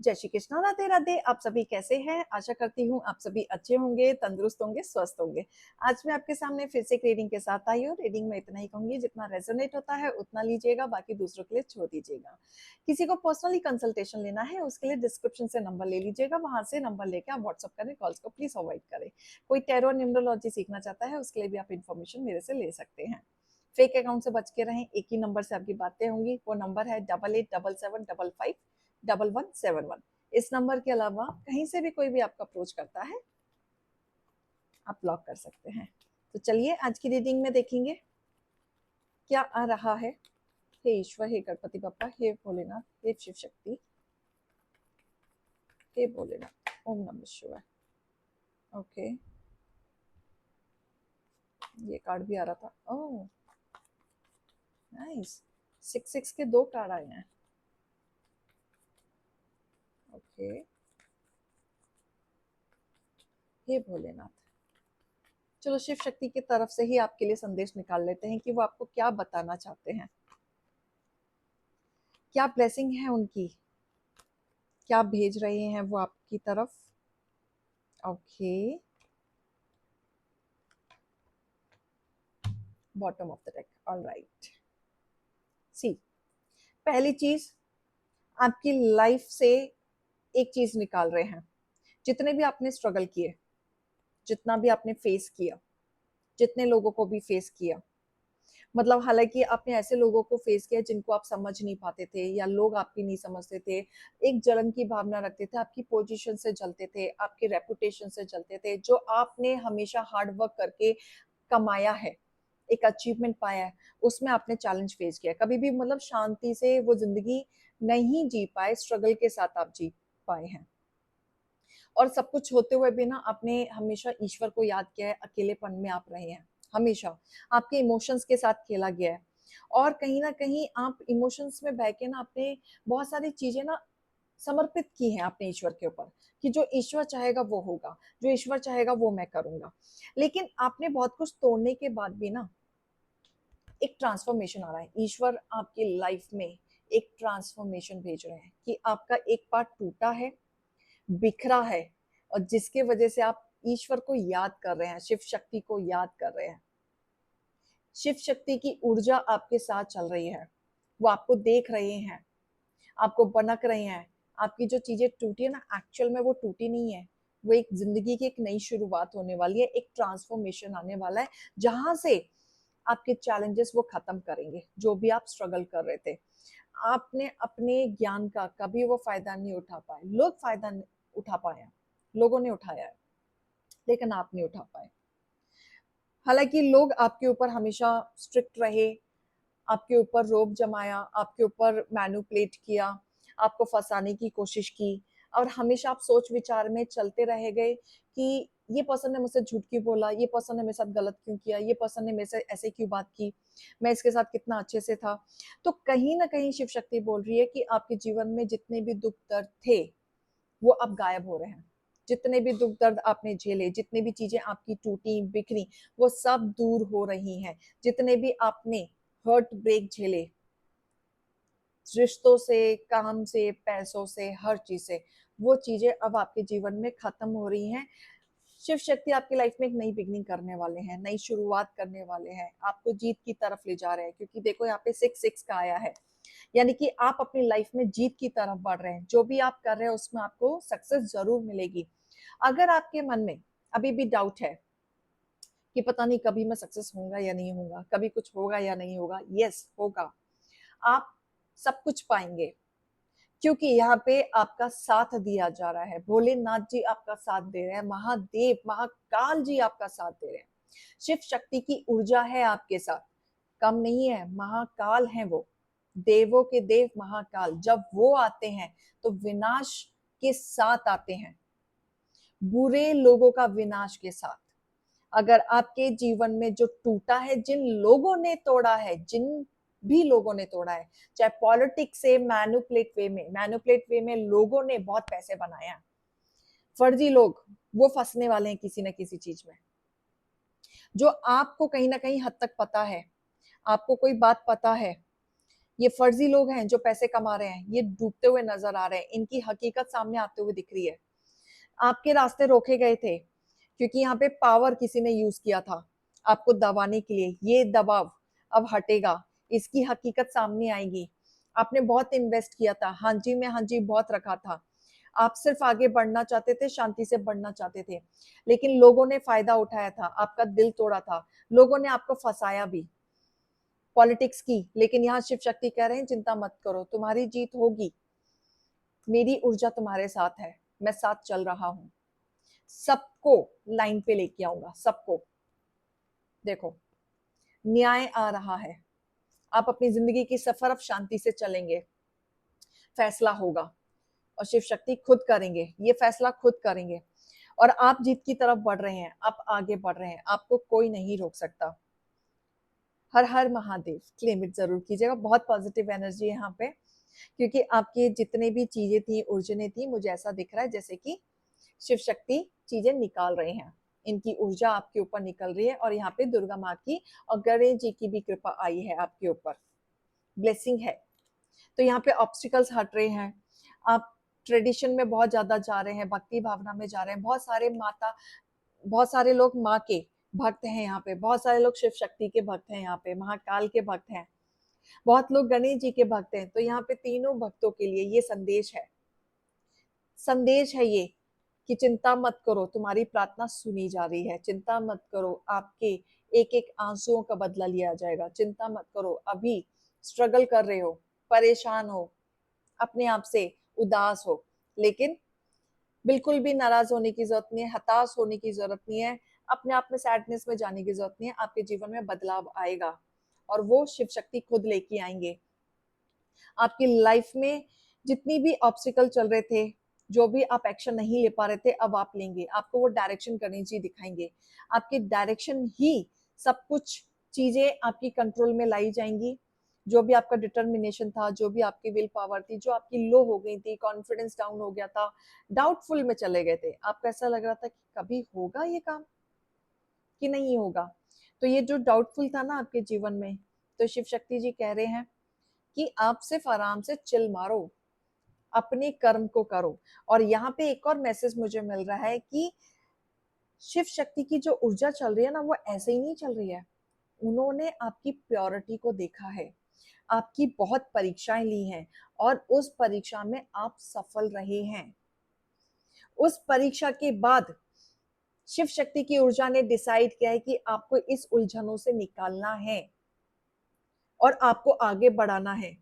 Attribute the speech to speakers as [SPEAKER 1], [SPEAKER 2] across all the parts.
[SPEAKER 1] जय श्री कृष्णा, राधे राधे। आप सभी कैसे हैं? आशा करती हूँ आप सभी अच्छे होंगे, तंदुरुस्त होंगे, स्वस्थ होंगे। आज मैं आपके सामने फिर से एक रीडिंग के साथ आई हूँ। रीडिंग में इतना ही कहूंगी, जितना रेजोनेट होता है उतना लीजिएगा, बाकी दूसरों के लिए छोड़ दीजिएगा। किसी को पर्सनली कंसल्टेशन लेना है उसके लिए डिस्क्रिप्शन से नंबर ले लीजिएगा, वहां से नंबर लेके आप व्हाट्सअप करें। कॉल्स को प्लीज अवॉइड करें। कोई टैरो न्यूमरोलॉजी सीखना चाहता है उसके लिए भी आप इन्फॉर्मेशन मेरे से ले सकते हैं। फेक अकाउंट से बच के रहें। एक ही नंबर से आपकी बातें होंगी, वो नंबर है 8877551171। इस नंबर के अलावा कहीं से भी कोई भी आपको अप्रोच करता है आप ब्लॉक कर सकते हैं। तो चलिए आज की रीडिंग में देखेंगे क्या आ रहा है। हे ईश्वर, हे गणपति बप्पा, हे भोलेनाथ, हे शिव शक्ति, हे भोलेनाथ, ओम नमः शिवाय। ओके, ये कार्ड भी आ रहा था। ओह नाइस, 6 के 2 कार्ड आए हैं। ओके, हे भोलेनाथ। चलो शिव शक्ति की तरफ से ही आपके लिए संदेश निकाल लेते हैं कि वो आपको क्या बताना चाहते हैं, क्या ब्लेसिंग है उनकी, क्या भेज रहे हैं वो आपकी तरफ। Okay, bottom of the deck. Alright, see, पहली चीज, आपकी लाइफ से एक चीज निकाल रहे हैं। जितने भी आपने स्ट्रगल किए, जितना भी आपने फेस किया, जितने लोगों को भी फेस किया, मतलब हालांकि आपने ऐसे लोगों को फेस किया जिनको आप समझ नहीं पाते थे या लोग आपकी नहीं समझते थे, एक जलन की भावना रखते थे, आपकी पोजीशन से जलते थे, आपके रेपुटेशन से जलते थे, जो आपने हमेशा हार्ड वर्क करके कमाया है, एक अचीवमेंट पाया है, उसमें आपने चैलेंज फेस किया। कभी भी मतलब शांति से वो जिंदगी नहीं जी पाए, स्ट्रगल के साथ आप जी पाए हैं। और सब कुछ होते हुए भी ना आपने हमेशा ईश्वर को याद किया है, अकेलेपन में आप रहे हैं हमेशा, आपके इमोशंस के साथ खेला गया है। और कहीं ना कहीं आप इमोशंस में बह के ना आपने बहुत सारी चीजें ना समर्पित की हैं आपने ईश्वर के ऊपर, कि जो ईश्वर चाहेगा वो होगा, जो ईश्वर चाहेगा वो मैं करूंगा। लेकिन आपने बहुत कुछ तोड़ने के बाद भी ना एक ट्रांसफॉर्मेशन आ रहा है। ईश्वर आपकी लाइफ में एक ट्रांसफॉर्मेशन भेज रहे हैं कि आपका एक पार्ट टूटा है, बिखरा है, और जिसके वजह से आप ईश्वर को याद कर रहे हैं, शिव शक्ति को याद कर रहे हैं। शिव शक्ति की ऊर्जा आपके साथ चल रही है, वो आपको देख रहे हैं, आपको बनक रहे हैं। आपकी जो चीजें टूटी है ना, एक्चुअल में वो टूटी नहीं है, वो एक जिंदगी की एक नई शुरुआत होने वाली है, एक ट्रांसफॉर्मेशन आने वाला है, जहां से आपके चैलेंजेस वो खत्म करेंगे। जो भी आप स्ट्रगल कर रहे थे, आपने अपने ज्ञान का कभी वो फायदा नहीं उठा पाए, लोग फायदा उठा पाए, लोगों ने उठाया है, लेकिन आप नहीं उठा पाए। हालांकि लोग आपके ऊपर हमेशा स्ट्रिक्ट रहे, आपके ऊपर रोब जमाया, आपके ऊपर मैनिपुलेट किया, आपको फंसाने की कोशिश की, और हमेशा आप सोच विचार में चलते रह गए कि ये पर्सन ने मुझसे झूठ क्यों बोला, ये पर्सन ने मेरे साथ गलत क्यों किया, ये पर्सन ने मेरे से ऐसे क्यों बात की, मैं इसके साथ कितना अच्छे से था। तो कहीं ना कहीं शिव शक्ति बोल रही है कि आपके जीवन में जितने भी दुख दर्द थे वो अब गायब हो रहे हैं। जितने भी दुख दर्द आपने झेले, जितनी भी चीजें आपकी टूटी बिखरी, वो सब दूर हो रही हैं। जितने भी आपने हर्ट ब्रेक झेले, रिश्तों से, काम से, पैसों से, हर चीज से, वो चीजें अब आपके जीवन में खत्म हो रही हैं। शिव शक्ति आपकी लाइफ में एक नई बिगनिंग करने वाले हैं, नई शुरुआत करने वाले हैं, आपको जीत की तरफ ले जा रहे हैं। क्योंकि देखो यहाँ पे 6 का आया है, यानी कि आप अपनी लाइफ में जीत की तरफ बढ़ रहे हैं। जो भी आप कर रहे हैं उसमें आपको सक्सेस जरूर मिलेगी। अगर आपके मन में अभी भी डाउट है कि पता नहीं कभी मैं सक्सेस होऊंगा या नहीं होगा, कभी कुछ होगा या नहीं होगा, यस होगा। आप सब कुछ पाएंगे, क्योंकि यहाँ पे आपका साथ दिया जा रहा है। भोलेनाथ जी आपका साथ दे रहे हैं, महादेव महाकाल जी आपका साथ दे रहे हैं। शिव शक्ति की ऊर्जा है आपके साथ, कम नहीं है, महाकाल है वो, देवों के देव महाकाल। जब वो आते हैं तो विनाश के साथ आते हैं, बुरे लोगों का विनाश के साथ। अगर आपके जीवन में जो टूटा है, जिन लोगों ने तोड़ा है, जिन भी लोगों ने तोड़ा है, चाहे पॉलिटिक्स से, मैनुपुलेट वे में लोगों ने बहुत पैसे बनाया, फर्जी लोग, वो फंसने वाले हैं किसी न किसी चीज में। जो आपको कहीं ना कहीं हद तक पता है, आपको कोई बात पता है, ये फर्जी लोग हैं जो पैसे कमा रहे हैं, ये डूबते हुए नजर आ रहे हैं, इनकी हकीकत सामने आते हुए दिख रही है। आपके रास्ते रोके गए थे क्योंकि यहाँ पे पावर किसी ने यूज किया था आपको दबाने के लिए। ये दबाव अब हटेगा, इसकी हकीकत सामने आएगी। आपने बहुत इन्वेस्ट किया था, हाँ जी में हाँ जी बहुत रखा था, आप सिर्फ आगे बढ़ना चाहते थे, शांति से बढ़ना चाहते थे, लेकिन लोगों ने फायदा उठाया था, आपका दिल तोड़ा था, लोगों ने आपको फंसाया भी, पॉलिटिक्स की। लेकिन यहाँ शिव शक्ति कह रहे हैं चिंता मत करो, तुम्हारी जीत होगी, मेरी ऊर्जा तुम्हारे साथ है, मैं साथ चल रहा हूं, सबको लाइन पे लेके आऊंगा, सबको। देखो, न्याय आ रहा है, आप अपनी जिंदगी की सफर अब शांति से चलेंगे, फैसला होगा और शिव शक्ति खुद करेंगे, ये फैसला खुद करेंगे और आप जीत की तरफ बढ़ रहे हैं, आप आगे बढ़ रहे हैं, आपको कोई नहीं रोक सकता। हर हर महादेव, क्लेम इट जरूर कीजिएगा। बहुत पॉजिटिव एनर्जी है यहाँ पे, क्योंकि आपकी जितने भी चीजें थी, ऊर्जने थी, मुझे ऐसा दिख रहा है जैसे कि शिव शक्ति चीजें निकाल रहे हैं, इनकी ऊर्जा आपके ऊपर निकल रही है और यहाँ पे दुर्गा माँ की और गणेश जी की भी कृपा आई है आपके ऊपर, ब्लेसिंग है। तो यहाँ पे ऑब्स्टिकल्स हट रहे हैं, आप ट्रेडिशन में बहुत ज्यादा जा रहे हैं, भक्ति भावना में जा रहे हैं। बहुत सारे लोग माँ के भक्त हैं यहाँ पे, बहुत सारे लोग शिव शक्ति के भक्त हैं यहाँ पे, महाकाल के भक्त हैं, बहुत लोग गणेश जी के भक्त हैं। तो यहाँ पे तीनों भक्तों के लिए ये संदेश है, संदेश है ये कि चिंता मत करो, तुम्हारी प्रार्थना सुनी जा रही है, चिंता मत करो, आपके एक एक आंसुओं का बदला लिया जाएगा, चिंता मत करो। अभी स्ट्रगल कर रहे हो, परेशान हो, अपने आप से उदास हो, लेकिन बिल्कुल भी नाराज होने की जरूरत नहीं है, हताश होने की जरूरत नहीं है, अपने आप में सैडनेस में जाने की जरूरत नहीं है। आपके जीवन में बदलाव आएगा और वो शिव शक्ति खुद लेके आएंगे। आपकी लाइफ में जितनी भी ऑब्स्टिकल चल रहे थे, जो भी आप एक्शन नहीं ले पा रहे थे, अब आप लेंगे, आपको वो डायरेक्शन गणेश जी दिखाएंगे, आपके डायरेक्शन ही सब कुछ चीजें आपकी कंट्रोल में लाई जाएंगी। जो भी आपका डिटर्मिनेशन था, जो भी आपकी विल पावर थी, जो आपकी लो हो गई थी, कॉन्फिडेंस डाउन हो गया था, डाउटफुल में चले गए थे, आपको ऐसा लग रहा था कि कभी होगा ये काम कि नहीं होगा, तो ये जो डाउटफुल था ना आपके जीवन में, तो शिव शक्ति जी कह रहे हैं कि आप सिर्फ आराम से चिल मारो, अपने कर्म को करो। और यहाँ पे एक और मैसेज मुझे मिल रहा है कि शिव शक्ति की जो ऊर्जा चल रही है ना, वो ऐसे ही नहीं चल रही है, उन्होंने आपकी प्योरिटी को देखा है, आपकी बहुत परीक्षाएं ली हैं और उस परीक्षा में आप सफल रहे हैं। उस परीक्षा के बाद शिव शक्ति की ऊर्जा ने डिसाइड किया है कि आपको इस उलझनों से निकालना है और आपको आगे बढ़ाना है।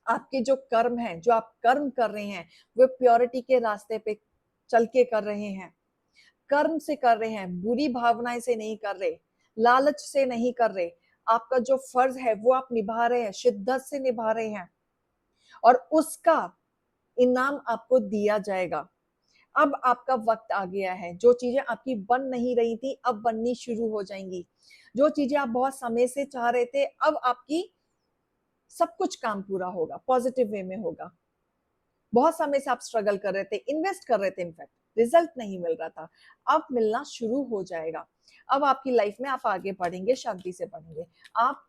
[SPEAKER 1] आपके जो कर्म हैं, जो आप कर्म कर रहे हैं, वो प्योरिटी के रास्ते पे चल के कर रहे हैं, कर्म से कर रहे हैं, बुरी भावनाएं से नहीं कर रहे, लालच से नहीं कर रहे। आपका जो फर्ज है वो आप निभा रहे हैं, शिद्दत से निभा रहे हैं और उसका इनाम आपको दिया जाएगा। अब आपका वक्त आ गया है, जो चीजें आपकी बन नहीं रही थी अब बननी शुरू हो जाएंगी, जो चीजें आप बहुत समय से चाह रहे थे अब आपकी सब कुछ काम पूरा होगा, पॉजिटिव वे में होगा। बहुत समय से आप स्ट्रगल कर रहे थे, इन्वेस्ट कर रहे थे, इनफैक्ट रिजल्ट नहीं मिल रहा था, अब मिलना शुरू हो जाएगा। अब आपकी लाइफ में आप आगे बढ़ेंगे, शांति से बढ़ेंगे। आप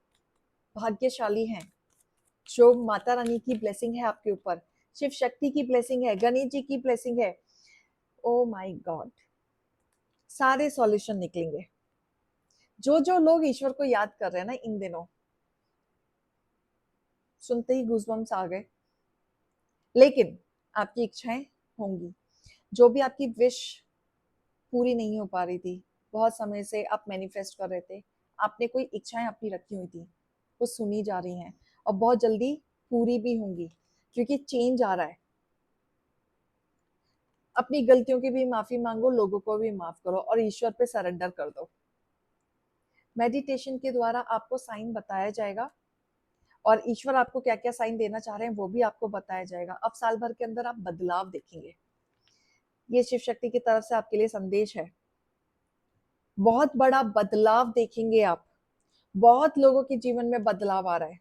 [SPEAKER 1] भाग्यशाली हैं, जो माता रानी की ब्लेसिंग है आपके ऊपर, शिव शक्ति की ब्लेसिंग है, गणेश जी की ब्लेसिंग है। ओ माय गॉड, सारे सॉल्यूशन निकलेंगे। जो जो लोग ईश्वर को याद कर रहे हैं ना इन दिनों, सुनते ही गूज़बम्स आ गए। लेकिन आपकी इच्छाएं होंगी, जो भी आपकी विश पूरी नहीं हो पा रही थी, बहुत समय से आप मैनिफेस्ट कर रहे थे, आपने कोई इच्छाएं अपनी रखी हुई थी, वो सुनी जा रही हैं और बहुत जल्दी पूरी भी होंगी, क्योंकि चेंज आ रहा है। अपनी गलतियों की भी माफी मांगो, लोगों को भी माफ करो और ईश्वर पे सरेंडर कर दो। मेडिटेशन के द्वारा आपको साइन बताया जाएगा और ईश्वर आपको क्या क्या साइन देना चाह रहे हैं वो भी आपको बताया जाएगा। अब साल भर के अंदर आप बदलाव देखेंगे, ये शिव शक्ति की तरफ से आपके लिए संदेश है। बहुत बड़ा बदलाव देखेंगे आप, बहुत लोगों के जीवन में बदलाव आ रहा है,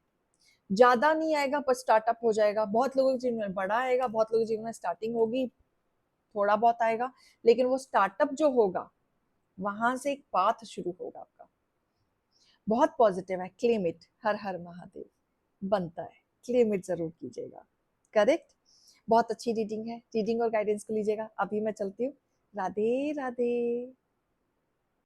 [SPEAKER 1] ज्यादा नहीं आएगा पर स्टार्टअप हो जाएगा। बहुत लोगों के जीवन में बड़ा आएगा, बहुत लोगों के जीवन में स्टार्टिंग होगी, थोड़ा बहुत आएगा, लेकिन वो स्टार्टअप जो होगा वहां से एक पाथ शुरू होगा आपका। बहुत पॉजिटिव है, क्लेम इट। हर हर महादेव। बनता है, क्लेम इट जरूर कीजिएगा। करेक्ट। बहुत अच्छी रीडिंग है, रीडिंग और गाइडेंस को लीजिएगा। अभी मैं चलती हूँ। राधे राधे।